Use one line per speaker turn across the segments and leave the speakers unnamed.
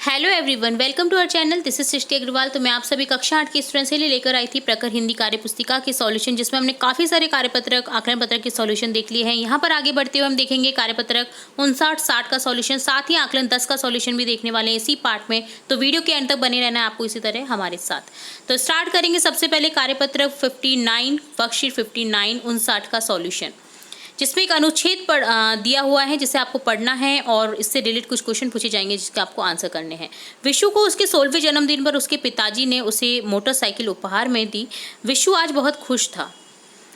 Hello everyone, welcome to our channel. This is Srishti Agarwal. तो मैं आप सभी कक्षा 8 के स्टूडेंट्स के लिए लेकर आई थी प्रखर हिंदी कार्य पुस्तिका के सॉल्यूशन, जिसमें हमने काफ़ी सारे कार्यपत्रक आकलन पत्रक के सॉल्यूशन देख लिए हैं। यहाँ पर आगे बढ़ते हुए हम देखेंगे कार्यपत्रक 59-60 का सॉल्यूशन, साथ ही आकलन 10 का सॉल्यूशन भी देखने वाले हैं इसी पार्ट में। तो वीडियो के अंत तक बने रहना है आपको इसी तरह हमारे साथ। तो स्टार्ट करेंगे सबसे पहले कार्यपत्रक 59 वर्कशीट 59 59 का सॉल्यूशन, जिसमें एक अनुच्छेद दिया हुआ है जिसे आपको पढ़ना है और इससे रिलेटेड कुछ क्वेश्चन पूछे जाएंगे जिसके आपको आंसर करने हैं। विशु को उसके 16वें जन्मदिन पर उसके पिताजी ने उसे मोटरसाइकिल उपहार में दी। विशु आज बहुत खुश था।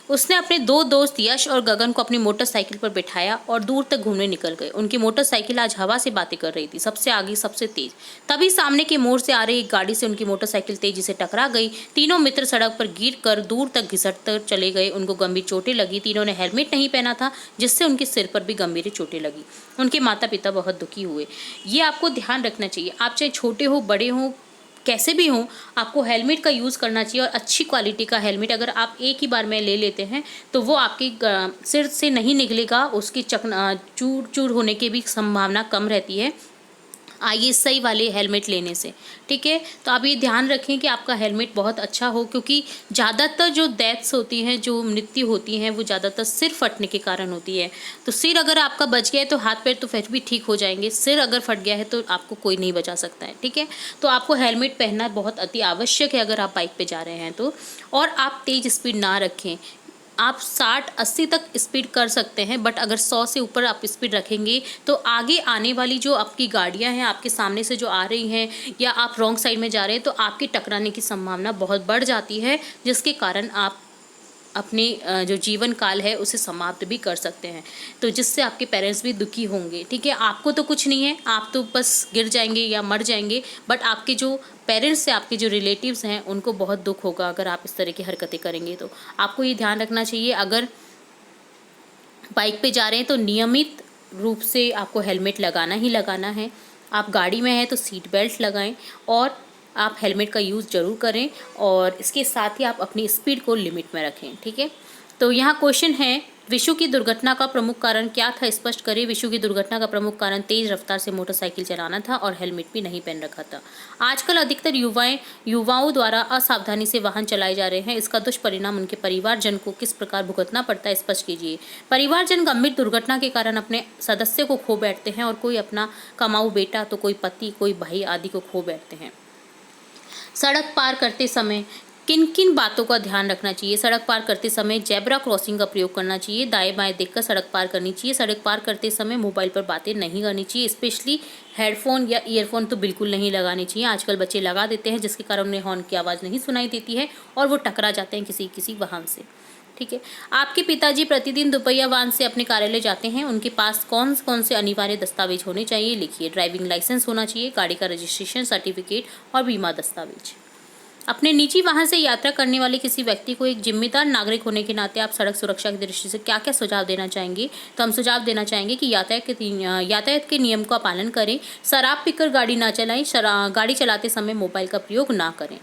उसने अपने दो दोस्त यश और गगन को अपनी मोटरसाइकिल पर बिठाया और दूर तक घूमने निकल गए। उनकी मोटरसाइकिल आज हवा से बातें कर रही थी, सबसे आगे सबसे तेज। तभी सामने के मोड़ से आ रही एक गाड़ी से उनकी मोटरसाइकिल तेजी से टकरा गई। तीनों मित्र सड़क पर गिरकर दूर तक घिसटकर चले गए। उनको गंभीर चोटें लगी। तीनों ने हेलमेट नहीं पहना था, जिससे उनके सिर पर भी गंभीर चोटें लगी। उनके माता पिता बहुत दुखी हुए। ये आपको ध्यान रखना चाहिए, आप चाहे छोटे हो बड़े हो कैसे भी हो, आपको हेलमेट का यूज़ करना चाहिए। और अच्छी क्वालिटी का हेलमेट अगर आप एक ही बार में ले लेते हैं तो वो आपके सिर से नहीं निकलेगा, उसकी चूर चूर होने की भी संभावना कम रहती है ISI वाले हेलमेट लेने से। ठीक है, तो आप ये ध्यान रखें कि आपका हेलमेट बहुत अच्छा हो, क्योंकि ज़्यादातर जो डेथ्स होती हैं, जो मृत्यु होती हैं, वो ज़्यादातर सिर फटने के कारण होती है। तो सिर अगर आपका बच गया है तो हाथ पैर तो फिर भी ठीक हो जाएंगे, सिर अगर फट गया है तो आपको कोई नहीं बचा सकता है। ठीक है, तो आपको हेलमेट पहनना बहुत अति आवश्यक है अगर आप बाइक पर जा रहे हैं तो। और आप तेज़ स्पीड ना रखें। आप 60-80 तक स्पीड कर सकते हैं, बट अगर 100 से ऊपर आप स्पीड रखेंगे तो आगे आने वाली जो आपकी गाड़ियां हैं, आपके सामने से जो आ रही हैं, या आप रॉन्ग साइड में जा रहे हैं, तो आपकी टकराने की संभावना बहुत बढ़ जाती है, जिसके कारण आप अपने जो जीवन काल है उसे समाप्त भी कर सकते हैं। तो जिससे आपके पेरेंट्स भी दुखी होंगे। ठीक है, आपको तो कुछ नहीं है, आप तो बस गिर जाएंगे या मर जाएंगे, बट आपके जो पेरेंट्स हैं, आपके जो रिलेटिव्स हैं, उनको बहुत दुख होगा अगर आप इस तरह की हरकतें करेंगे। तो आपको ये ध्यान रखना चाहिए, अगर बाइक पे जा रहे हैं तो नियमित रूप से आपको हेलमेट लगाना ही लगाना है। आप गाड़ी में हैं तो सीट बेल्ट लगाएं और आप हेलमेट का यूज़ ज़रूर करें, और इसके साथ ही आप अपनी स्पीड को लिमिट में रखें। ठीक है, तो यहाँ क्वेश्चन है, विशु की दुर्घटना का प्रमुख कारण क्या था, स्पष्ट करें। विशु की दुर्घटना का प्रमुख कारण तेज रफ्तार से मोटरसाइकिल चलाना था और हेलमेट भी नहीं पहन रखा था। आजकल अधिकतर युवाओं द्वारा असावधानी से वाहन चलाए जा रहे हैं। इसका दुष्परिणाम उनके परिवारजन को किस प्रकार भुगतना पड़ता है, स्पष्ट कीजिए। परिवारजन गंभीर दुर्घटना के कारण अपने सदस्य को खो बैठते हैं, और कोई अपना कमाऊ बेटा तो कोई पति, कोई भाई आदि को खो बैठते हैं। सड़क पार करते समय किन किन बातों का ध्यान रखना चाहिए। सड़क पार करते समय जेब्रा क्रॉसिंग का प्रयोग करना चाहिए। दाएं बाएं देखकर सड़क पार करनी चाहिए। सड़क पार करते समय मोबाइल पर बातें नहीं करनी चाहिए, स्पेशली हेडफोन या ईयरफोन तो बिल्कुल नहीं लगाने चाहिए। आजकल बच्चे लगा देते हैं, जिसके कारण उन्हें हॉर्न की आवाज़ नहीं सुनाई देती है और वो टकरा जाते हैं किसी वाहन से। ठीक है, आपके पिताजी प्रतिदिन दोपहिया वाहन से अपने कार्यालय जाते हैं। उनके पास कौन कौन से अनिवार्य दस्तावेज होने चाहिए, लिखिए। ड्राइविंग लाइसेंस होना चाहिए, गाड़ी का रजिस्ट्रेशन सर्टिफिकेट और बीमा दस्तावेज। अपने निजी वाहन से यात्रा करने वाले किसी व्यक्ति को एक जिम्मेदार नागरिक होने के नाते आप सड़क सुरक्षा की दृष्टि से क्या क्या सुझाव देना चाहेंगे। तो हम सुझाव देना चाहेंगे कि यातायात के नियम का पालन करें, शराब पीकर गाड़ी ना चलाएं, गाड़ी चलाते समय मोबाइल का प्रयोग ना करें।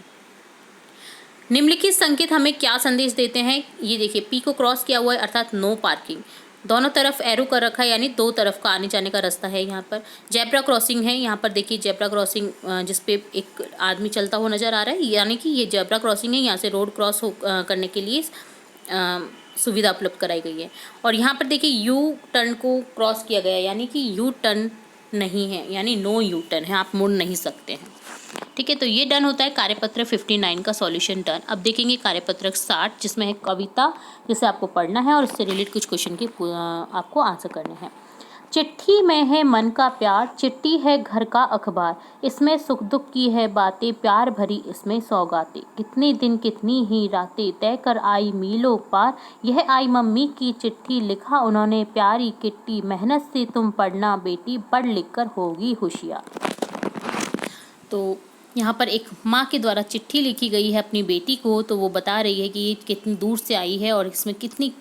निम्नलिखित संकेत हमें क्या संदेश देते हैं, ये देखिए। पी को क्रॉस किया हुआ है अर्थात नो पार्किंग, दोनों तरफ एरो कर रखा है, यानी दो तरफ का आने जाने का रास्ता है। यहाँ पर जेब्रा क्रॉसिंग है, यहाँ पर देखिए जेब्रा क्रॉसिंग जिसपे एक आदमी चलता हुआ नजर आ रहा है, यानी कि ये जेब्रा क्रॉसिंग है। यहाँ से रोड क्रॉस करने के लिए सुविधा उपलब्ध कराई गई है। और यहाँ पर देखिए यू टर्न को क्रॉस किया गया है, यानी कि यू टर्न नहीं है, यानी नो यू टर्न है, आप मुड़ नहीं सकते हैं। ठीक है, तो ये डन होता है कार्यपत्र 59 का सॉल्यूशन डन। अब देखेंगे कार्यपत्रक 60, जिसमें है कविता, जिसे आपको पढ़ना है और इससे रिलेटेड कुछ क्वेश्चन के आपको आंसर करने हैं। चिट्ठी में है मन का प्यार, चिट्ठी है घर का अखबार, इसमें सुख दुख की है बातें, प्यार भरी इसमें सौगातें। कितने दिन कितनी ही रातें तय कर आई मीलों पार, यह आई मम्मी की चिट्ठी, लिखा उन्होंने प्यारी किट्टी, मेहनत से तुम पढ़ना बेटी, पढ़ लिख कर होगी होशियार। तो यहाँ पर एक माँ के द्वारा चिट्ठी लिखी गई है अपनी बेटी को, तो वो बता रही है कि ये कितनी दूर से आई है और इसमें कितनी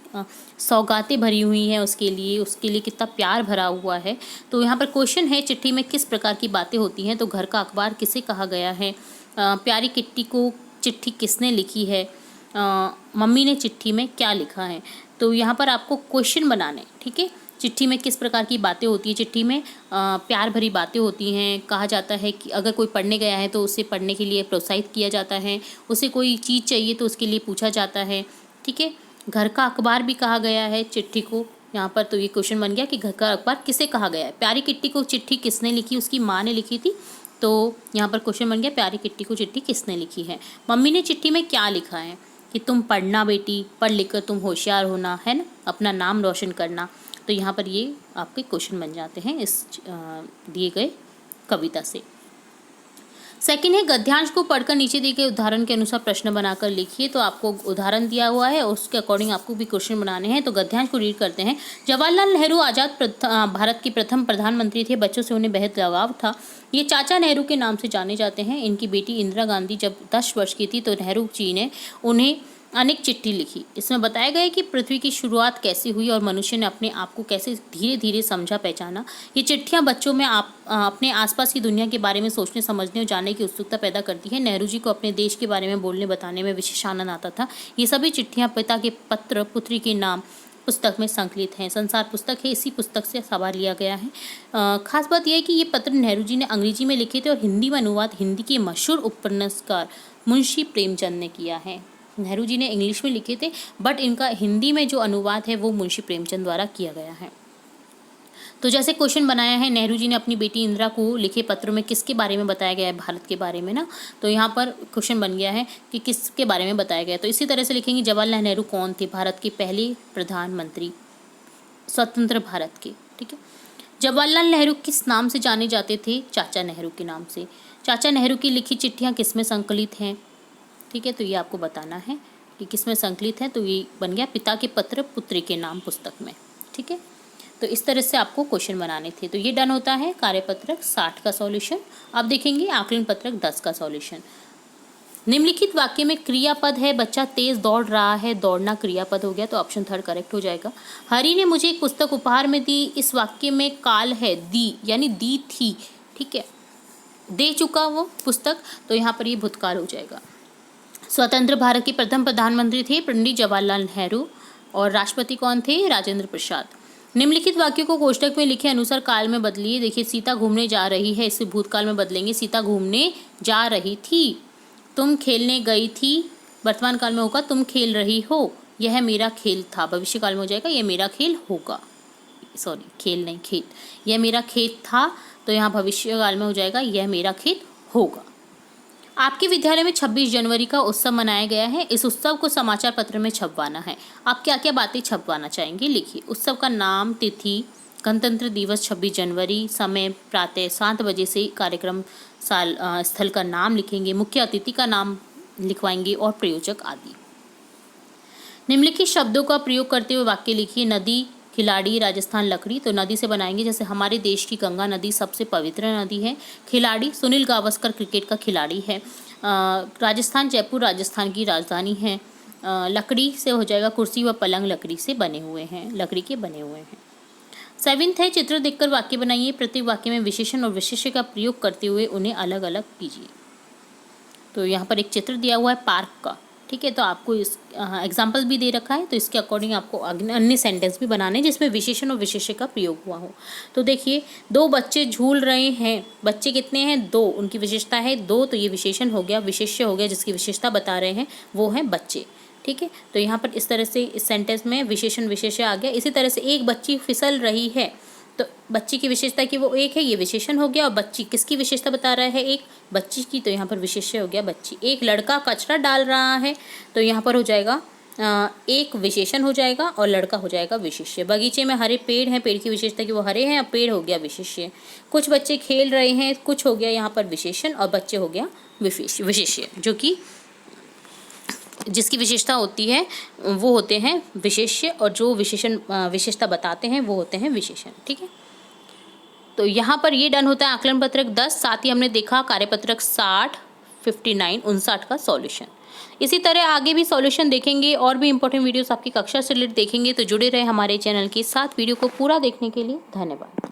सौगातें भरी हुई हैं उसके लिए कितना प्यार भरा हुआ है। तो यहाँ पर क्वेश्चन है, चिट्ठी में किस प्रकार की बातें होती हैं। तो घर का अखबार किसे कहा गया है, प्यारी किट्टी को चिट्ठी किसने लिखी है, मम्मी ने चिट्ठी में क्या लिखा है। तो यहाँ पर आपको क्वेश्चन बनाने, ठीक है। चिट्ठी में किस प्रकार की बातें होती है। चिट्ठी में प्यार भरी बातें होती हैं। कहा जाता है कि अगर कोई पढ़ने गया है तो उसे पढ़ने के लिए प्रोत्साहित किया जाता है। उसे कोई चीज़ चाहिए तो उसके लिए पूछा जाता है। ठीक है, घर का अखबार भी कहा गया है चिट्ठी को यहाँ पर। तो ये क्वेश्चन बन गया कि घर का अखबार किसे कहा गया है। प्यारी किट्टी को चिट्ठी किसने लिखी, उसकी माँ ने लिखी थी। तो यहाँ पर क्वेश्चन बन गया प्यारी किट्टी को चिट्ठी किसने लिखी है। मम्मी ने चिट्ठी में क्या लिखा है कि तुम पढ़ना बेटी, पढ़ लिख कर तुम होशियार होना, है ना, अपना नाम रोशन करना। तो यहाँ पर ये आपके क्वेश्चन बन जाते हैं इस दिए गए कविता से। सेकंड है गद्यांश को पढ़कर नीचे दिए गए उदाहरण के अनुसार प्रश्न बनाकर लिखिए। तो आपको उदाहरण दिया हुआ है, उसके अकॉर्डिंग आपको भी क्वेश्चन बनाने हैं। तो गद्यांश को रीड करते हैं। जवाहरलाल नेहरू आज़ाद भारत के प्रथम प्रधानमंत्री थे। बच्चों से उन्हें बेहद लगाव था। ये चाचा नेहरू के नाम से जाने जाते हैं। इनकी बेटी इंदिरा गांधी जब 10 वर्ष की थी तो नेहरू जी ने उन्हें अनेक चिट्ठी लिखी। इसमें बताया गया है कि पृथ्वी की शुरुआत कैसे हुई और मनुष्य ने अपने आप को कैसे धीरे धीरे समझा पहचाना। ये चिट्ठियां बच्चों में अपने आसपास की दुनिया के बारे में सोचने समझने और जानने की उत्सुकता पैदा करती है। नेहरू जी को अपने देश के बारे में बोलने बताने में विशेष आनंद आता था। ये सभी चिट्ठियां पिता के पत्र पुत्री के नाम पुस्तक में संकलित हैं। संसार पुस्तक है, इसी पुस्तक से सवाल लिया गया है। खास बात यह है कि ये पत्र नेहरू जी ने अंग्रेजी में लिखे थे और हिंदी में अनुवाद हिंदी के मशहूर उपन्यासकार मुंशी प्रेमचंद ने किया है। नेहरू जी ने इंग्लिश में लिखे थे बट इनका हिंदी में जो अनुवाद है वो मुंशी प्रेमचंद द्वारा किया गया है। तो जैसे क्वेश्चन बनाया है, नेहरू जी ने अपनी बेटी इंदिरा को लिखे पत्र में किसके बारे में बताया गया है, भारत के बारे में ना। तो यहाँ पर क्वेश्चन बन गया है कि किसके बारे में बताया गया है। तो इसी तरह से लिखेंगे जवाहरलाल नेहरू कौन थे, भारत के पहले प्रधानमंत्री स्वतंत्र भारत के। ठीक है, जवाहरलाल नेहरू किस नाम से जाने जाते थे, चाचा नेहरू के नाम से। चाचा नेहरू की लिखी चिट्ठियाँ किस में संकलित हैं। ठीक है, तो ये आपको बताना है कि किस में संकलित है। तो ये बन गया पिता के पत्र पुत्री के नाम पुस्तक में। ठीक है, तो इस तरह से आपको क्वेश्चन बनाने थे। तो ये डन होता है कार्यपत्रक 60 का सॉल्यूशन। अब देखेंगे आकलन पत्रक 10 का सॉल्यूशन। निम्नलिखित वाक्य में क्रियापद है, बच्चा तेज दौड़ रहा है, दौड़ना क्रियापद हो गया। तो ऑप्शन 3 करेक्ट हो जाएगा। हरी ने मुझे एक पुस्तक उपहार में दी। इस वाक्य में काल है, दी यानी दी थी। ठीक है, दे चुका वो पुस्तक, तो यहाँ पर ये भूतकाल हो जाएगा। स्वतंत्र भारत के प्रथम प्रधानमंत्री थे पंडित जवाहरलाल नेहरू और राष्ट्रपति कौन थे, राजेंद्र प्रसाद। निम्नलिखित वाक्यों को कोष्टक में लिखे अनुसार काल में बदलिए। देखिए, सीता घूमने जा रही है, इसे भूतकाल में बदलेंगे। सीता घूमने जा रही थी। तुम खेलने गई थी, वर्तमान काल में होगा तुम खेल रही हो। यह मेरा खेल था, भविष्य काल में हो जाएगा यह मेरा खेल होगा। सॉरी, खेल नहीं, खेत। यह मेरा खेत था, तो यहाँ भविष्य काल में हो जाएगा यह मेरा खेत होगा। आपके विद्यालय में 26 जनवरी का उत्सव मनाया गया है। इस उत्सव को समाचार पत्र में छपवाना है। आप क्या क्या बातें छपवाना चाहेंगे, लिखिए। उत्सव का नाम, तिथि, गणतंत्र दिवस 26 जनवरी, समय प्रातः 7 बजे से कार्यक्रम स्थल का नाम लिखेंगे, मुख्य अतिथि का नाम लिखवाएंगे और प्रयोजक आदि। निम्नलिखित शब्दों का प्रयोग करते हुए वाक्य लिखिए। नदी, खिलाड़ी, राजस्थान, लकड़ी। तो नदी से बनाएंगे, जैसे हमारे देश की गंगा नदी सबसे पवित्र नदी है। खिलाड़ी, सुनील गावस्कर क्रिकेट का खिलाड़ी है। राजस्थान, जयपुर राजस्थान की राजधानी है। लकड़ी से हो जाएगा कुर्सी व पलंग लकड़ी से बने हुए हैं, लकड़ी के बने हुए हैं। 7th है चित्र देखकर वाक्य बनाइए। प्रत्येक वाक्य में विशेषण और विशेष्य का प्रयोग करते हुए उन्हें अलग अलग कीजिए। तो यहाँ पर एक चित्र दिया हुआ है पार्क का। ठीक है, तो आपको इस एग्जाम्पल भी दे रखा है, तो इसके अकॉर्डिंग आपको अन्य सेंटेंस भी बनाने जिसमें विशेषण और विशेष्य का प्रयोग हुआ हो। तो देखिए, 2 बच्चे झूल रहे हैं। बच्चे कितने हैं, 2। उनकी विशेषता है 2, तो ये विशेषण हो गया। विशेष्य हो गया, जिसकी विशेषता बता रहे हैं वो हैं बच्चे। ठीक है, तो यहाँ पर इस तरह से इस सेंटेंस में विशेषण विशेष्य आ गया। इसी तरह से एक बच्ची फिसल रही है, तो बच्ची की विशेषता कि वो एक है, ये विशेषण हो गया। और बच्ची किसकी विशेषता बता रहा है, एक बच्ची की, तो यहाँ पर विशेष्य हो गया बच्ची। एक लड़का कचरा डाल रहा है, तो यहाँ पर हो जाएगा एक विशेषण हो जाएगा और लड़का हो जाएगा विशेष्य। बगीचे में हरे पेड़ हैं, पेड़ की विशेषता कि वो हरे हैं, अब पेड़ हो गया विशेष्य। कुछ बच्चे खेल रहे हैं, कुछ हो गया यहाँ पर विशेषण और बच्चे हो गया विशेष्य, जो कि जिसकी विशेषता होती है वो होते हैं विशेष्य और जो विशेषण विशेषता बताते हैं वो होते हैं विशेषण। ठीक है, तो यहाँ पर ये डन होता है आकलन पत्रक 10। साथ ही हमने देखा कार्यपत्रक 60, 59, 59 का सॉल्यूशन। इसी तरह आगे भी सॉल्यूशन देखेंगे और भी इंपॉर्टेंट वीडियोस आपकी कक्षा से रिलेटेड देखेंगे। तो जुड़े रहे हमारे चैनल के साथ। वीडियो को पूरा देखने के लिए धन्यवाद।